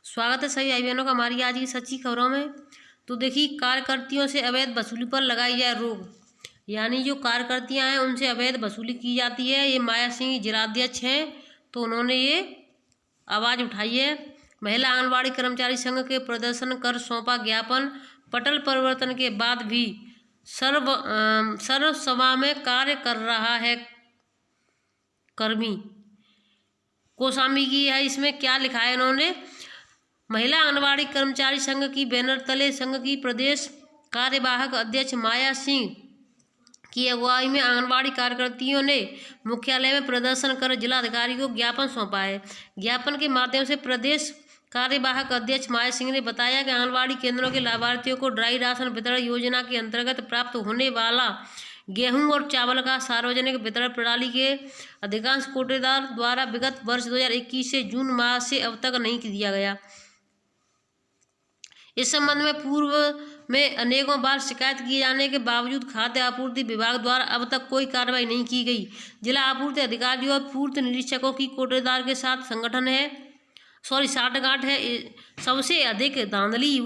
स्वागत है सभी भाई बहनों का हमारी आज की सच्ची खबरों में। तो देखिए, कार्यकर्तियों से अवैध वसूली पर लगाई जाए रोक। यानी जो कार्यकर्तियां हैं उनसे अवैध वसूली की जाती है। ये माया सिंह जिलाध्यक्ष हैं, तो उन्होंने ये आवाज़ उठाई है। महिला आंगनबाड़ी कर्मचारी संघ के प्रदर्शन कर सौंपा ज्ञापन। पटल परिवर्तन के बाद भी सर्वसभा में कार्य कर रहा है कर्मी। कोसामी की है, इसमें क्या लिखा है इन्होंने। महिला आंगनबाड़ी कर्मचारी संघ की बैनर तले संघ की प्रदेश कार्यवाहक अध्यक्ष माया सिंह की अगुवाई में आंगनबाड़ी कार्यकर्तियों ने मुख्यालय में प्रदर्शन कर जिलाधिकारी को ज्ञापन सौंपा है। ज्ञापन के माध्यम से प्रदेश कार्यवाहक अध्यक्ष माया सिंह ने बताया कि आंगनबाड़ी केंद्रों के लाभार्थियों को ड्राई राशन वितरण योजना के अंतर्गत प्राप्त होने वाला गेहूं और चावल का सार्वजनिक वितरण प्रणाली के अधिकांश कोटेदार द्वारा विगत वर्ष 2021 से जून माह से अब तक नहीं दिया गया। इस संबंध में पूर्व में अनेकों बार शिकायत किए जाने के बावजूद खाद्य आपूर्ति विभाग द्वारा अब तक कोई कार्रवाई नहीं की गई। जिला आपूर्ति अधिकारियों और पूर्ति निरीक्षकों की कोटेदार के साथ संगठन है साठगांठ है। सबसे अधिक धांधली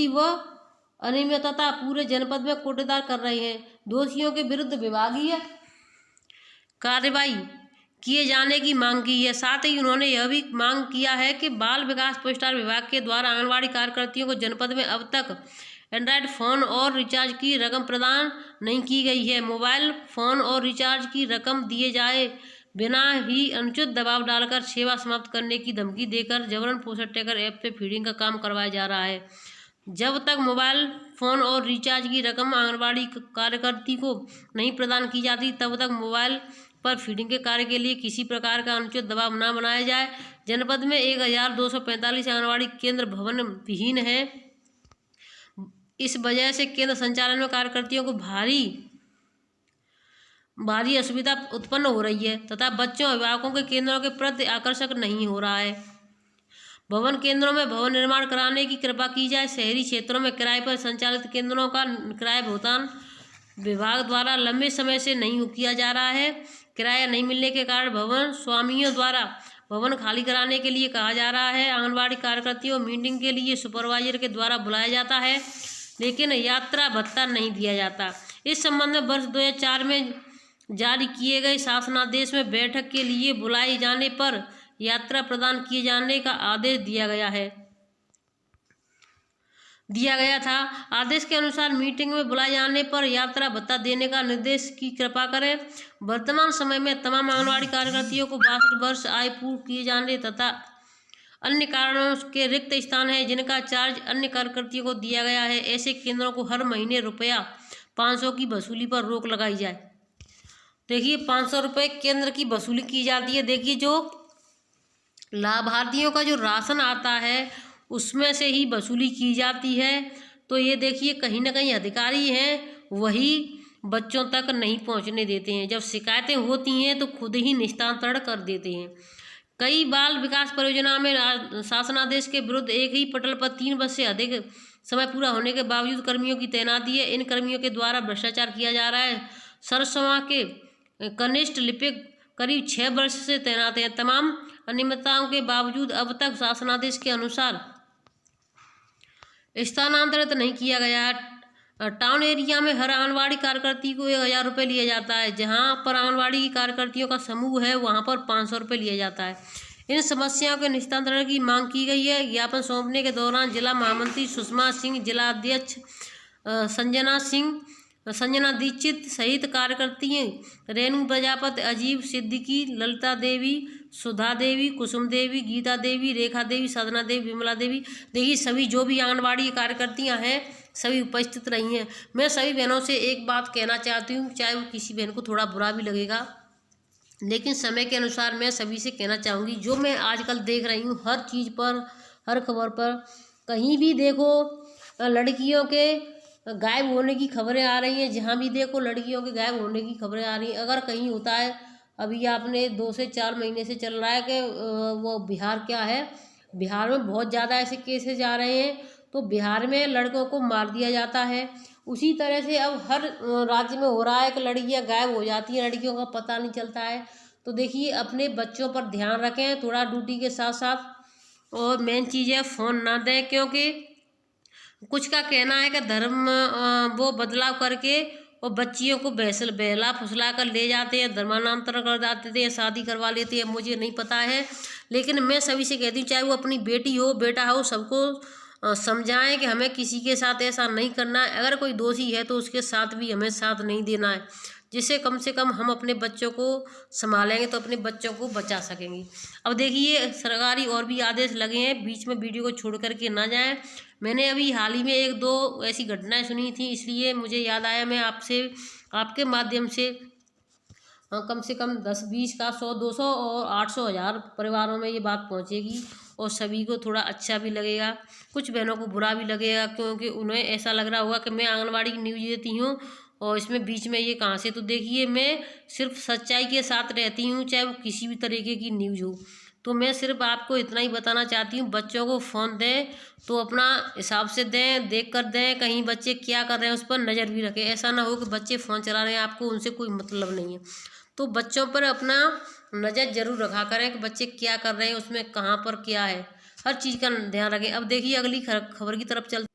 व अनियमितता पूरे जनपद में कोटेदार कर रहे हैं। दोषियों के विरुद्ध विभागीय कार्रवाई किए जाने की मांग की है। साथ ही उन्होंने यह भी मांग किया है कि बाल विकास पुरस्कार विभाग के द्वारा आंगनबाड़ी कार्यकर्तियों को जनपद में अब तक एंड्रॉयड फ़ोन और रिचार्ज की रकम प्रदान नहीं की गई है। मोबाइल फ़ोन और रिचार्ज की रकम दिए जाए बिना ही अनुचित दबाव डालकर सेवा समाप्त करने की धमकी देकर जबरन पोषण ट्रैकर ऐप पे फीडिंग का काम करवाया जा रहा है। जब तक मोबाइल फ़ोन और रिचार्ज की रकम आंगनबाड़ी कार्यकर्ती को नहीं प्रदान की जाती तब तक मोबाइल पर फीडिंग के कार्य के लिए किसी प्रकार का अनुचित दबाव न बनाया जाए। जनपद में 1245 आंगनबाड़ी केंद्र भवन विहीन है। इस वजह से केंद्र संचालन में कार्यकर्तियों को भारी असुविधा उत्पन्न हो रही है तथा बच्चों अभिभावकों के केंद्रों के प्रति आकर्षक नहीं हो रहा है। भवन केंद्रों में भवन निर्माण कराने की कृपा की जाए। शहरी क्षेत्रों में किराए पर संचालित केंद्रों का किराया भुगतान विभाग द्वारा लंबे समय से नहीं किया जा रहा है। किराया नहीं मिलने के कारण भवन स्वामियों द्वारा भवन खाली कराने के लिए कहा जा रहा है। आंगनबाड़ी कार्यकर्तियों मीटिंग के लिए सुपरवाइजर के द्वारा बुलाया जाता है, लेकिन यात्रा भत्ता नहीं दिया जाता। इस संबंध में वर्ष 2004 में जारी किए गए शासनादेश में बैठक के लिए बुलाए जाने पर यात्रा प्रदान किए जाने का आदेश दिया गया था। आदेश के अनुसार मीटिंग में बुलाए जाने पर यात्रा भत्ता देने का निर्देश की कृपा करें। वर्तमान समय में तमाम आंगनबाड़ी कार्यकर्तियों को 62 वर्ष आयु पूर्ण किए जाने तथा अन्य कारणों के रिक्त स्थान है जिनका चार्ज अन्य कार्यकर्तियों को दिया गया है, ऐसे केंद्रों को हर महीने रुपया 500 की वसूली पर रोक लगाई जाए। देखिए, 500 रुपये केंद्र की वसूली की जाती है। देखिए, जो लाभार्थियों का जो राशन आता है उसमें से ही वसूली की जाती है। तो ये देखिए, कहीं ना कहीं अधिकारी हैं वही बच्चों तक नहीं पहुंचने देते हैं। जब शिकायतें होती हैं तो खुद ही निस्तारण कर देते हैं। कई बाल विकास परियोजना में शासनादेश के विरुद्ध एक ही पटल पर 3 वर्ष से अधिक समय पूरा होने के बावजूद कर्मियों की तैनाती है। इन कर्मियों के द्वारा भ्रष्टाचार किया जा रहा है। सरसमा के कनिष्ठ लिपिक करीब 6 वर्ष से तैनात हैं। तमाम अनियमितताओं के बावजूद अब तक शासनादेश के अनुसार स्थानांतरित नहीं किया गया है। टाउन एरिया में हर आंगनबाड़ी कार्यकर्ती को 1000 रुपये लिया जाता है। जहां पर आंगनबाड़ी की कार्यकर्तियों का समूह है वहां पर 500 रुपये लिया जाता है। इन समस्याओं के निस्तारण की मांग की गई है। ज्ञापन सौंपने के दौरान जिला महामंत्री सुषमा सिंह, जिला अध्यक्ष संजना दीक्षित सहित कार्यकर्ती रेणु प्रजापति, अजीब सिद्दीकी, ललिता देवी, सुधा देवी, कुसुम देवी, गीता देवी, रेखा देवी, साधना देवी, विमला देवी, देखिए सभी जो भी आंगनबाड़ी कार्यकर्तियां हैं सभी उपस्थित रही हैं। मैं सभी बहनों से एक बात कहना चाहती हूँ, चाहे वो किसी बहन को थोड़ा बुरा भी लगेगा, लेकिन समय के अनुसार मैं सभी से कहना चाहूँगी, जो मैं आजकल देख रही हूँ हर चीज़ पर, हर खबर पर, कहीं भी देखो लड़कियों के गायब होने की खबरें आ रही हैं। जहाँ भी देखो लड़कियों के गायब होने की खबरें आ रही हैं। अगर कहीं होता है, अभी आपने 2 से 4 महीने से चल रहा है कि वो बिहार क्या है, बिहार में बहुत ज़्यादा ऐसे केसेज आ रहे हैं। तो बिहार में लड़कों को मार दिया जाता है। उसी तरह से अब हर राज्य में हो रहा है कि लड़कियां गायब हो जाती हैं, लड़कियों का पता नहीं चलता है। तो देखिए अपने बच्चों पर ध्यान रखें थोड़ा ड्यूटी के साथ साथ, और मेन चीज़ है फ़ोन ना दें, क्योंकि कुछ का कहना है कि धर्म वो बदलाव करके और बच्चियों को बहला फुसला कर ले जाते हैं, धर्मांतरण कर देते थे या शादी करवा लेते हैं, मुझे नहीं पता है। लेकिन मैं सभी से कहती हूँ, चाहे वो अपनी बेटी हो बेटा हो, सबको समझाएं कि हमें किसी के साथ ऐसा नहीं करना है। अगर कोई दोषी है तो उसके साथ भी हमें साथ नहीं देना है, जिससे कम से कम हम अपने बच्चों को संभालेंगे तो अपने बच्चों को बचा सकेंगे। अब देखिए सरकारी और भी आदेश लगे हैं, बीच में वीडियो को छोड़ करके ना जाएं। मैंने अभी हाल ही में 1-2 ऐसी घटनाएं सुनी थी, इसलिए मुझे याद आया मैं आपसे आपके माध्यम से कम से कम 10-20 का 100-200 और 800-1000 परिवारों में ये बात पहुंचेगी और सभी को थोड़ा अच्छा भी लगेगा, कुछ बहनों को बुरा भी लगेगा, क्योंकि उन्हें ऐसा लग रहा होगा कि मैं आंगनबाड़ी की न्यूज़ देती हूँ और इसमें बीच में ये कहाँ से। तो देखिए मैं सिर्फ सच्चाई के साथ रहती हूँ, चाहे वो किसी भी तरीके की न्यूज़ हो। तो मैं सिर्फ आपको इतना ही बताना चाहती हूँ, बच्चों को फ़ोन दें तो अपना हिसाब से दें, देख कर दें, कहीं बच्चे क्या कर रहे हैं उस पर नज़र भी रखें। ऐसा ना हो कि बच्चे फ़ोन चला रहे हैं, आपको उनसे कोई मतलब नहीं है। तो बच्चों पर अपना नज़र जरूर रखा करें कि बच्चे क्या कर रहे हैं, उसमें कहाँ पर क्या है, हर चीज़ का ध्यान रखें। अब देखिए अगली खबर की तरफ चल।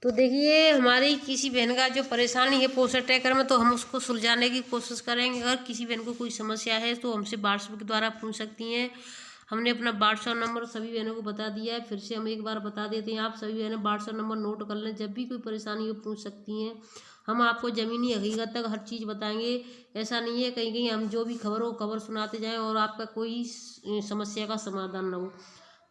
तो देखिए हमारी किसी बहन का जो परेशानी है पोस्टर ट्रैकर में, तो हम उसको सुलझाने की कोशिश करेंगे। अगर किसी बहन को कोई समस्या है तो हमसे व्हाट्सएप के द्वारा पूछ सकती हैं। हमने अपना व्हाट्सएप नंबर सभी बहनों को बता दिया है, फिर से हम एक बार बता देते हैं। आप सभी बहनें व्हाट्सएप नंबर नोट कर लें, जब भी कोई परेशानी हो पूछ सकती हैं। हम आपको ज़मीनी हकीकत तक हर चीज़ बताएंगे। ऐसा नहीं है कहीं कहीं हम जो भी खबर हो खबर सुनाते जाएँ और आपका कोई समस्या का समाधान ना हो।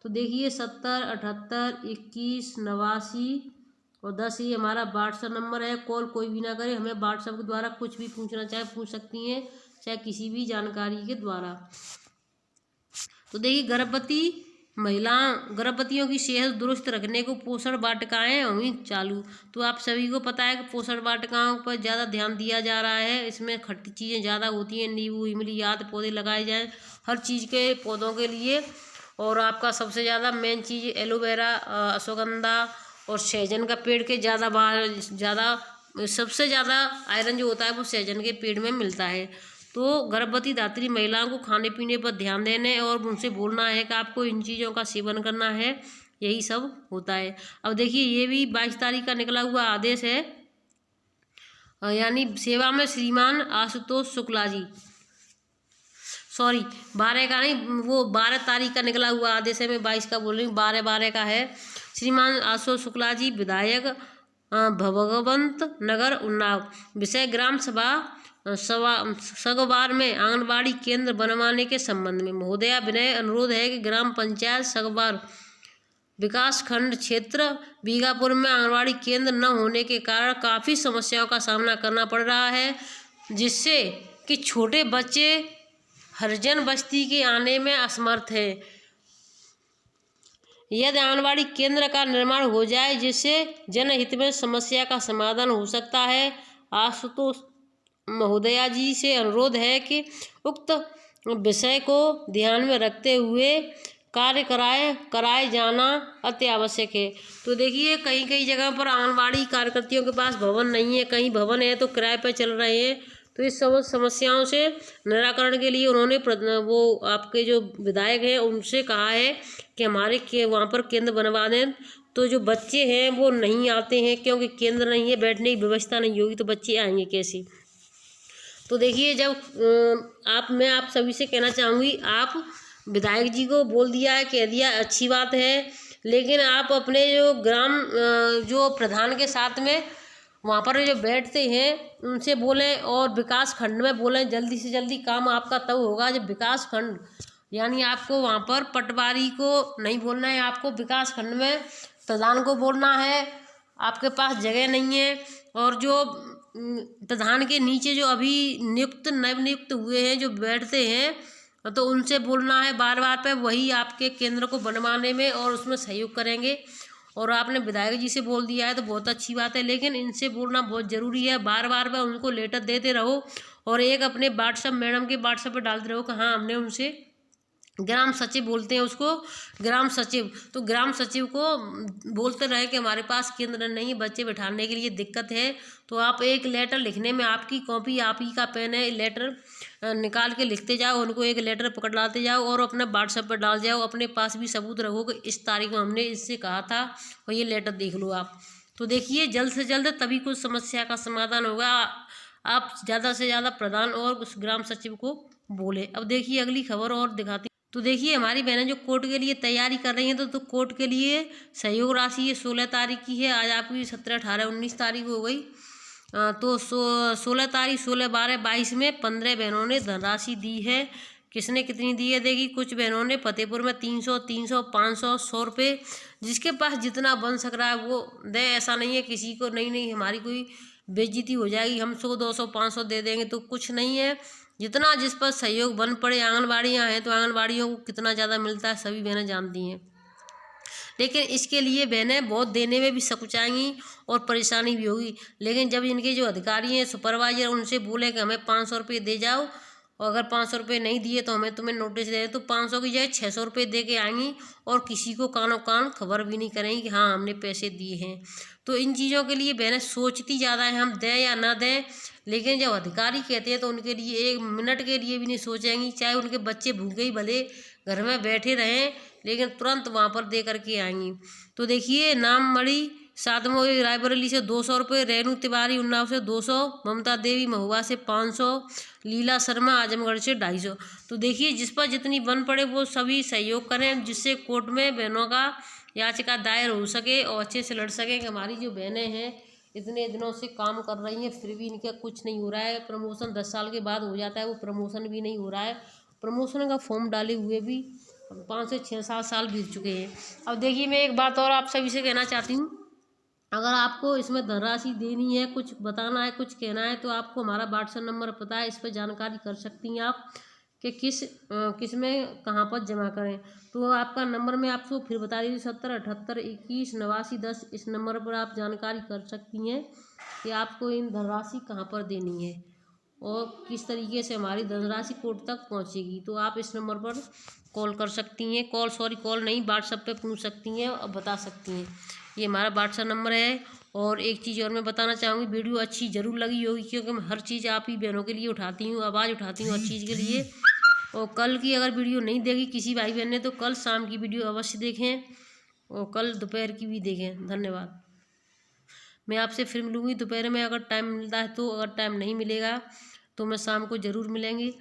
तो देखिए 70 78 21 89 और 10 ही हमारा व्हाट्सएप नंबर है। कॉल कोई भी ना करे, हमें व्हाट्सएप के द्वारा कुछ भी पूछना चाहे पूछ सकती हैं, चाहे किसी भी जानकारी के द्वारा। तो देखिए गर्भवतियों की सेहत दुरुस्त रखने को पोषण वाटिकाएं हुई चालू। तो आप सभी को पता है कि पोषण वाटिकाओं पर ज़्यादा ध्यान दिया जा रहा है। इसमें खट्टी चीज़ें ज़्यादा होती हैं, नींबू इमली आदि पौधे लगाए जाएँ हर चीज़ के पौधों के लिए। और आपका सबसे ज़्यादा मेन चीज़ एलोवेरा, अश्वगंधा और सहजन का पेड़ के सबसे ज़्यादा आयरन जो होता है वो सहजन के पेड़ में मिलता है। तो गर्भवती धात्री महिलाओं को खाने पीने पर ध्यान देने और उनसे बोलना है कि आपको इन चीज़ों का सेवन करना है, यही सब होता है। अब देखिए ये भी 22 तारीख का निकला हुआ आदेश है, यानी सेवा में श्रीमान आशुतोष शुक्ला जी, सॉरी 12 का नहीं, वो 12 तारीख का निकला हुआ आदेश है, मैं 22 का बोल रही हूँ, 12 का है। श्रीमान आशुतोष शुक्ला जी विधायक भगवंत नगर उन्नाव, विषय ग्राम सभा सगवार में आंगनबाड़ी केंद्र बनवाने के संबंध में। महोदया विनय अनुरोध है कि ग्राम पंचायत सगवार विकास खंड क्षेत्र बीगापुर में आंगनबाड़ी केंद्र न होने के कारण काफ़ी समस्याओं का सामना करना पड़ रहा है, जिससे कि छोटे बच्चे हरिजन बस्ती के आने में असमर्थ है। यदि आंगनबाड़ी केंद्र का निर्माण हो जाए जिससे जनहित में समस्या का समाधान हो सकता है, आशुतोष महोदया जी से अनुरोध है कि उक्त विषय को ध्यान में रखते हुए कार्य कराए जाना अति आवश्यक है। तो देखिए कई कई जगह पर आंगनबाड़ी कार्यकर्तियों के पास भवन नहीं है, कहीं भवन है तो किराए पर चल रहे हैं। तो इस सब समस्याओं से निराकरण के लिए उन्होंने वो आपके जो विधायक हैं उनसे कहा है कि हमारे वहाँ पर केंद्र बनवा दें। तो जो बच्चे हैं वो नहीं आते हैं, क्योंकि केंद्र नहीं है, बैठने की व्यवस्था नहीं होगी तो बच्चे आएंगे कैसे। तो देखिए मैं आप सभी से कहना चाहूँगी, आप विधायक जी को बोल दिया है, कह दिया, अच्छी बात है, लेकिन आप अपने जो ग्राम जो प्रधान के साथ में वहाँ पर जो बैठते हैं उनसे बोलें और विकास खंड में बोलें, जल्दी से जल्दी काम आपका तब होगा जब विकास खंड, यानी आपको वहाँ पर पटवारी को नहीं बोलना है, आपको विकास खंड में प्रधान को बोलना है। आपके पास जगह नहीं है और जो प्रधान के नीचे जो अभी नव नियुक्त हुए हैं जो बैठते हैं, तो उनसे बोलना है बार बार पे, वही आपके केंद्र को बनवाने में और उसमें सहयोग करेंगे। और आपने विधायक जी से बोल दिया है तो बहुत अच्छी बात है, लेकिन इनसे बोलना बहुत ज़रूरी है। बार बार पे उनको लेटर देते रहो और एक अपने व्हाट्सएप मैडम के व्हाट्सएप पर डालते रहो कि हाँ हमने उनसे ग्राम सचिव बोलते हैं उसको, ग्राम सचिव। तो ग्राम सचिव को बोलते रहे कि हमारे पास केंद्र नहीं है, बच्चे बैठाने के लिए दिक्कत है, तो आप एक लेटर लिखने में, आपकी कॉपी, आप ही का पेन है, लेटर निकाल के लिखते जाओ, उनको एक लेटर पकड़ाते जाओ और अपना व्हाट्सएप पर डाल जाओ, अपने पास भी सबूत रखो कि इस तारीख को हमने इससे कहा था और ये लेटर देख लो आप। तो देखिए जल्द से जल्द तभी कुछ समस्या का समाधान होगा। आप ज़्यादा से ज़्यादा प्रधान और उस ग्राम सचिव को बोले। अब देखिए अगली खबर और दिखाती। तो देखिए हमारी बहनें जो कोर्ट के लिए तैयारी कर रही हैं, तो कोर्ट के लिए सहयोग राशि ये 16 तारीख की है। आज आपकी 17, 18, 19 तारीख हो गई। तो 16 तारीख, 16, 12, 22 में 15 बहनों ने धनराशि दी है। किसने कितनी दी है देखिए, कुछ बहनों ने फतेहपुर में 300, 300, 500, 100 रुपये, जिसके पास जितना बन सक रहा है वो दे। ऐसा नहीं है किसी को नहीं नहीं हमारी कोई बेइज्जती हो जाएगी, हम 100, 200, 500 दे देंगे, तो कुछ नहीं है। जितना जिस पर सहयोग बन पड़े। आंगनबाड़ियाँ हैं तो आंगनबाड़ियों को कितना ज़्यादा मिलता है सभी बहनें जानती हैं, लेकिन इसके लिए बहनें बहुत देने में भी सकुचाएंगी और परेशानी भी होगी। लेकिन जब इनके जो अधिकारी हैं, सुपरवाइजर, उनसे बोले कि हमें 500 रुपये दे जाओ, और अगर 500 रुपये नहीं दिए तो हमें तुम्हें नोटिस दे, तो 500 की जगह 600 रुपये दे के आएंगी और किसी को कानों कान खबर भी नहीं करेंगी कि हाँ हमने पैसे दिए हैं। तो इन चीज़ों के लिए बहनें सोचती ज़्यादा है, हम दें या ना दें, लेकिन जब अधिकारी कहते हैं तो उनके लिए 1 मिनट के लिए भी नहीं सोचेंगी, चाहे उनके बच्चे भूखे ही भले घर में बैठे रहें, लेकिन तुरंत वहाँ पर दे करके आएंगी। तो देखिए नाम मणि सातमोई रायबरेली से 200 रुपये, रेणु तिवारी उन्नाव से 200, ममता देवी महुआ से 500, लीला शर्मा आजमगढ़ से 250। तो देखिए जिस पर जितनी बन पड़े वो सभी सहयोग करें, जिससे कोर्ट में बहनों का याचिका दायर हो सके और अच्छे से लड़ सकें कि हमारी जो बहनें हैं इतने दिनों से काम कर रही हैं, फिर भी इनका कुछ नहीं हो रहा है। प्रमोशन 10 साल के बाद हो जाता है, वो प्रमोशन भी नहीं हो रहा है। प्रमोशन का फॉर्म डाले हुए भी 5 से 6, 7 साल बीत चुके हैं। अब देखिए मैं एक बात और आप सभी से कहना चाहती हूँ, अगर आपको इसमें धनराशि देनी है, कुछ बताना है, कुछ कहना है, तो आपको हमारा व्हाट्सएप नंबर पता है, इस पर जानकारी कर सकती हैं आप कि किस में कहाँ पर जमा करें। तो आपका नंबर मैं आपको फिर बता दीजिए, 70 78 21 89 10। इस नंबर पर आप जानकारी कर सकती हैं कि आपको इन धनराशि कहाँ पर देनी है और किस तरीके से हमारी धनराशि कोर्ट तक पहुंचेगी। तो आप इस नंबर पर कॉल कर सकती हैं, कॉल नहीं, व्हाट्सएप पे पूछ सकती हैं और बता सकती हैं। ये हमारा व्हाट्सएप नंबर है। और एक चीज़ और मैं बताना चाहूँगी, वीडियो अच्छी ज़रूर लगी होगी, क्योंकि मैं हर चीज़ आप ही बहनों के लिए उठाती हूँ, आवाज़ उठाती हूँ हर चीज़ के लिए। और कल की अगर वीडियो नहीं देखी किसी भाई बहन ने, तो कल शाम की वीडियो अवश्य देखें और कल दोपहर की भी देखें। धन्यवाद। मैं आपसे फिर मिलूँगी दोपहर में, अगर टाइम मिलता है तो, अगर टाइम नहीं मिलेगा तो मैं शाम को ज़रूर मिलेंगी।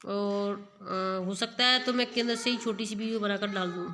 और हो सकता है तो मैं केंद्र से ही छोटी सी वीडियो बनाकर डाल दूँ।